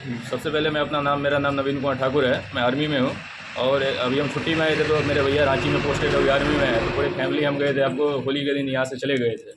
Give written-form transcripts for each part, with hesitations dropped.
सबसे पहले मेरा नाम नवीन कुमार ठाकुर है। मैं आर्मी में हूँ और अभी हम छुट्टी में आए थे, तो मेरे भैया रांची में पोस्टेड है, आर्मी में है, तो पूरी फैमिली हम गए थे। आपको होली के दिन यहाँ से चले गए थे,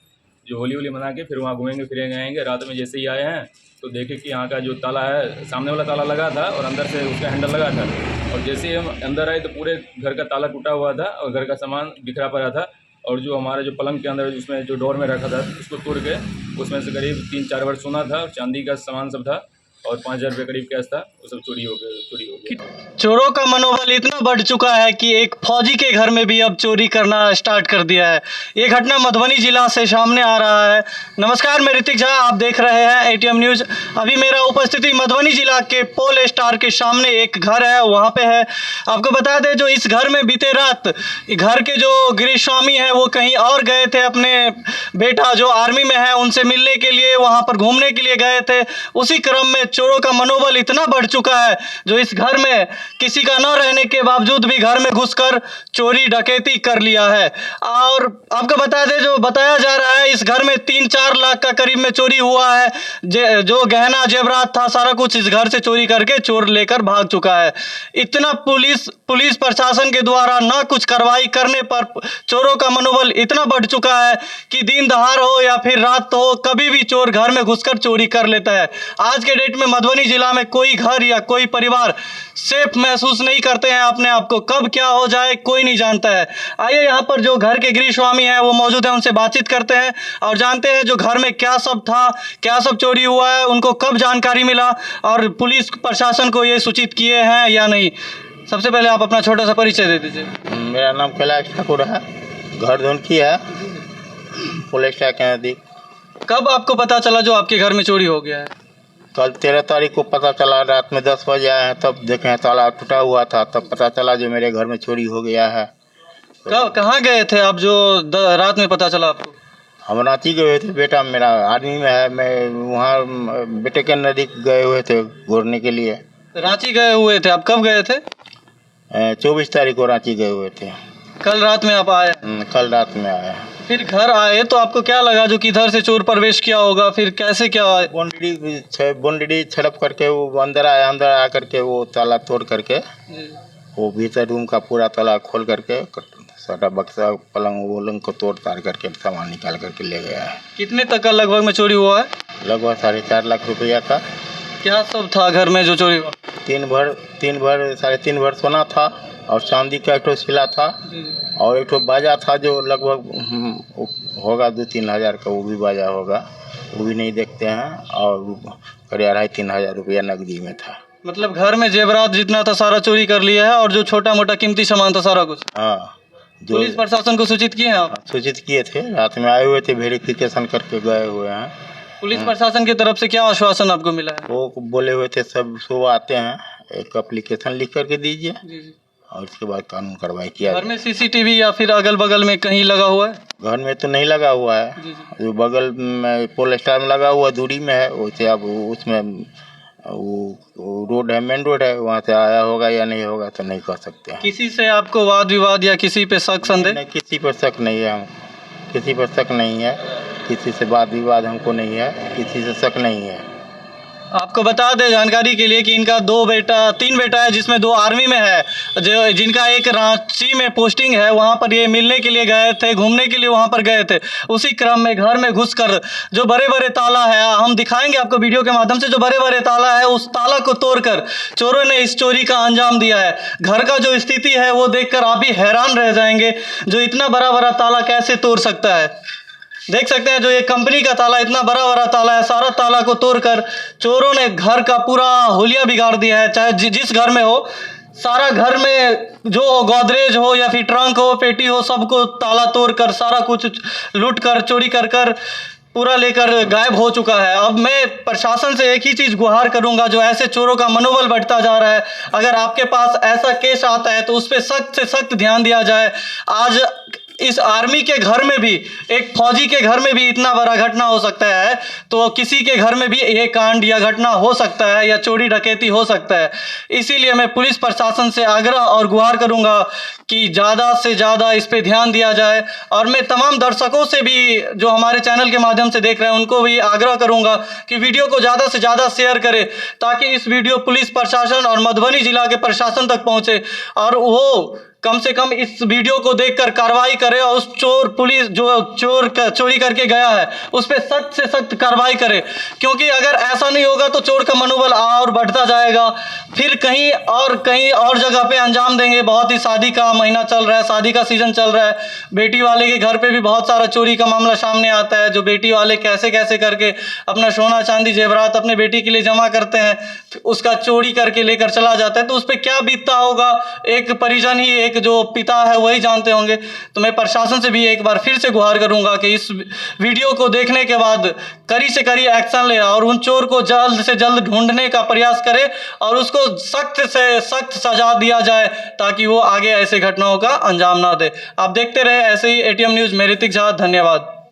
जो होली मना के फिर वहाँ घूमेंगे फिरेंगे आएंगे। रात में जैसे ही आए हैं तो देखे कि यहाँ का जो ताला है, सामने वाला ताला लगा था और अंदर से उसका हैंडल लगा था, और जैसे ही हम अंदर आए तो पूरे घर का ताला टूटा हुआ था और घर का सामान बिखरा पड़ा था। और जो हमारा जो पलंग के अंदर उसमें जो डोर में रखा था उसको तोड़ के उसमें से करीब 3-4 भर सोना था, चांदी का सामान सब था और 5,000 रुपये करीब कैश था, वो सब चोरी हो गया। चोरों का मनोबल इतना बढ़ चुका है कि एक फौजी के घर में भी अब चोरी करना स्टार्ट कर दिया है। ये घटना मधुबनी जिला से सामने आ रहा है। नमस्कार, मैं ऋतिक झा, आप देख रहे हैं एटीएम न्यूज़। अभी मेरा उपस्थिति मधुबनी जिला के पोल स्टार के सामने एक घर है, वहाँ पे है। आपको बता दें, जो इस घर में बीते रात घर के जो गृह स्वामी हैं वो कहीं और गए थे, अपने बेटा जो आर्मी में है उनसे मिलने के लिए, वहाँ पर घूमने के लिए गए थे। उसी क्रम में चोरों का मनोबल इतना बढ़ चुका है, जो इस घर में किसी का न रहने के बावजूद भी घर में घुसकर चोरी डकैती कर लिया है। और आपको बता दें, जो बताया जा रहा है, इस घर में 3-4 लाख का करीब में चोरी हुआ है। जो गहना जेवरात था सारा कुछ इस घर से चोरी करके चोर लेकर भाग चुका है। इतना पुलिस प्रशासन के द्वारा न कुछ कार्रवाई करने पर चोरों का मनोबल इतना बढ़ चुका है कि दिन दहाड़ हो या फिर रात हो, कभी भी चोर घर में घुसकर चोरी कर लेता है। आज के डेट में मधुबनी जिला में कोई घर या कोई परिवार सेफ महसूस नहीं करते हैं अपने आप को। कब क्या हो जाए कोई नहीं जानता है। आइए यहाँ पर जो घर के गृह स्वामी हैं वो मौजूद हैं, उनसे बातचीत करते हैं और जानते हैं जो घर में क्या सब था, क्या सब चोरी हुआ है, उनको कब जानकारी मिला और पुलिस प्रशासन को ये सूचित किए हैं या नहीं। सबसे पहले आप अपना छोटा सा परिचय दे दीजिए। मेरा नाम कैलाश ठाकुर है, घर धुनकी है, पुलिस स्टेशन के नज़दीक। कब आपको पता चला जो आपके घर में चोरी हो गया है? कल 13 तारीख को पता चला, रात में 10 बजे आए हैं, तब देखे हैं ताला टूटा हुआ था, तब पता चला जो मेरे घर में चोरी हो गया है। कहाँ गए थे आप जो रात में पता चला आपको? हम रांची गए थे, बेटा मेरा आर्मी में है, मैं वहाँ बेटे के नज़दीक गए हुए थे घूरने के लिए। रांची गए हुए थे, आप कब गए थे? 24 तारीख को रांची गए हुए थे। कल रात में आप आए? कल रात में आए। फिर घर आए तो आपको क्या लगा जो किधर से चोर प्रवेश किया होगा, फिर कैसे क्या आए? बॉन्डरी छड़प करके वो अंदर आ करके वो ताला तोड़ करके वो भीतर रूम का पूरा ताला खोल करके सारा बक्सा पलंग वोलंग को तोड़ ताड़ करके सामान निकाल करके ले गया है। कितने तक का लगभग में चोरी हुआ है? लगभग 4.5 लाख रुपया का। क्या सब था घर में जो चोरी हुआ? 3.5 भर सोना था और चांदी का एक ठो सिला था और एक ठो बाजा था जो लगभग होगा 2-3 हज़ार का, वो भी बाजा होगा, वो भी नहीं देखते हैं। और करीब 2.5-3 हज़ार रुपया नकदी में था। मतलब घर में जेवरात जितना था सारा चोरी कर लिया है और जो छोटा मोटा कीमती सामान था सारा कुछ? हाँ। जो पुलिस प्रशासन को सूचित किए हैं आप? सूचित किए थे, रात में आए हुए थे, वेरिफिकेशन करके गए हुए हैं। पुलिस प्रशासन की तरफ से क्या आश्वासन आपको मिला है? वो बोले हुए थे सब सुबह आते हैं, एक एप्लीकेशन लिख करके दीजिए और उसके बाद कानून कार्रवाई किया। घर में सीसीटीवी या फिर अगल बगल में कहीं लगा हुआ है? घर में तो नहीं लगा हुआ है, जो बगल में पोल स्टार में लगा हुआ दूरी में है, वैसे अब उसमें वो रोड है, मेन रोड है, वहाँ से आया होगा या नहीं होगा तो नहीं कह सकते हैं। किसी से आपको वाद विवाद या किसी पे शक संदेह? नहीं, किसी पर शक नहीं है, हम किसी पर शक नहीं है, किसी से वाद विवाद हमको नहीं है, किसी से शक नहीं है। आपको बता दें जानकारी के लिए कि इनका 3 बेटा है, जिसमें 2 आर्मी में है, जो जिनका एक रांची में पोस्टिंग है, वहाँ पर ये मिलने के लिए गए थे, घूमने के लिए वहाँ पर गए थे। उसी क्रम में घर में घुसकर जो बड़े बड़े ताला है, हम दिखाएंगे आपको वीडियो के माध्यम से, जो बड़े बड़े ताला है उस ताला को तोड़कर चोरों ने इस चोरी का अंजाम दिया है। घर का जो स्थिति है वो देखकर आप भी हैरान रह जाएंगे, जो इतना बड़ा ताला कैसे तोड़ सकता है। देख सकते हैं, जो ये कंपनी का ताला, इतना बड़ा ताला है, सारा ताला को तोड़कर चोरों ने घर का पूरा हुलिया बिगाड़ दिया है। चाहे जिस घर में हो, सारा घर में जो गोदरेज हो या फिर ट्रंक हो, पेटी हो, सबको ताला तोड़कर सारा कुछ लूट कर चोरी कर पूरा लेकर गायब हो चुका है। अब मैं प्रशासन से एक ही चीज़ गुहार करूंगा, जो ऐसे चोरों का मनोबल बढ़ता जा रहा है, अगर आपके पास ऐसा केस आता है तो उस पर सख्त से सख्त ध्यान दिया जाए। आज इस आर्मी के घर में भी, एक फौजी के घर में भी इतना बड़ा घटना हो सकता है, तो किसी के घर में भी ये कांड या घटना हो सकता है या चोरी डकैती हो सकता है। इसीलिए मैं पुलिस प्रशासन से आग्रह और गुहार करूंगा कि ज़्यादा से ज़्यादा इस पे ध्यान दिया जाए। और मैं तमाम दर्शकों से भी जो हमारे चैनल के माध्यम से देख रहे हैं उनको भी आग्रह करूंगा कि वीडियो को ज़्यादा से ज़्यादा शेयर करें, ताकि इस वीडियो पुलिस प्रशासन और मधुबनी जिला के प्रशासन तक पहुंचे और वो कम से कम इस वीडियो को देखकर कार्रवाई करे और उस पुलिस जो चोरी करके गया है उस पर सख्त से सख्त कार्रवाई करे। क्योंकि अगर ऐसा नहीं होगा तो चोर का मनोबल और बढ़ता जाएगा, फिर कहीं और जगह पे अंजाम देंगे। बहुत ही शादी का महीना चल रहा है, शादी का सीजन चल रहा है, बेटी वाले के घर पे भी बहुत सारा चोरी का मामला सामने आता है, जो बेटी वाले कैसे कैसे करके अपना सोना चांदी जेवरात अपने बेटी के लिए जमा करते हैं, उसका चोरी करके लेकर चला जाता है। तो उस पर क्या बीतता होगा एक परिजन ही, एक जो पिता है वही जानते होंगे। तो मैं प्रशासन से भी एक बार फिर से गुहार करूंगा कि इस वीडियो को देखने के बाद कड़ी से कड़ी एक्शन ले और उन चोर को जल्द से जल्द ढूंढने का प्रयास करे और उसको सख्त से सख्त सजा दिया जाए, ताकि वो आगे ऐसे घटनाओं का अंजाम ना दे। आप देखते रहे ऐसे ही एटीएम न्यूज़। मैं ऋतिक झा, धन्यवाद।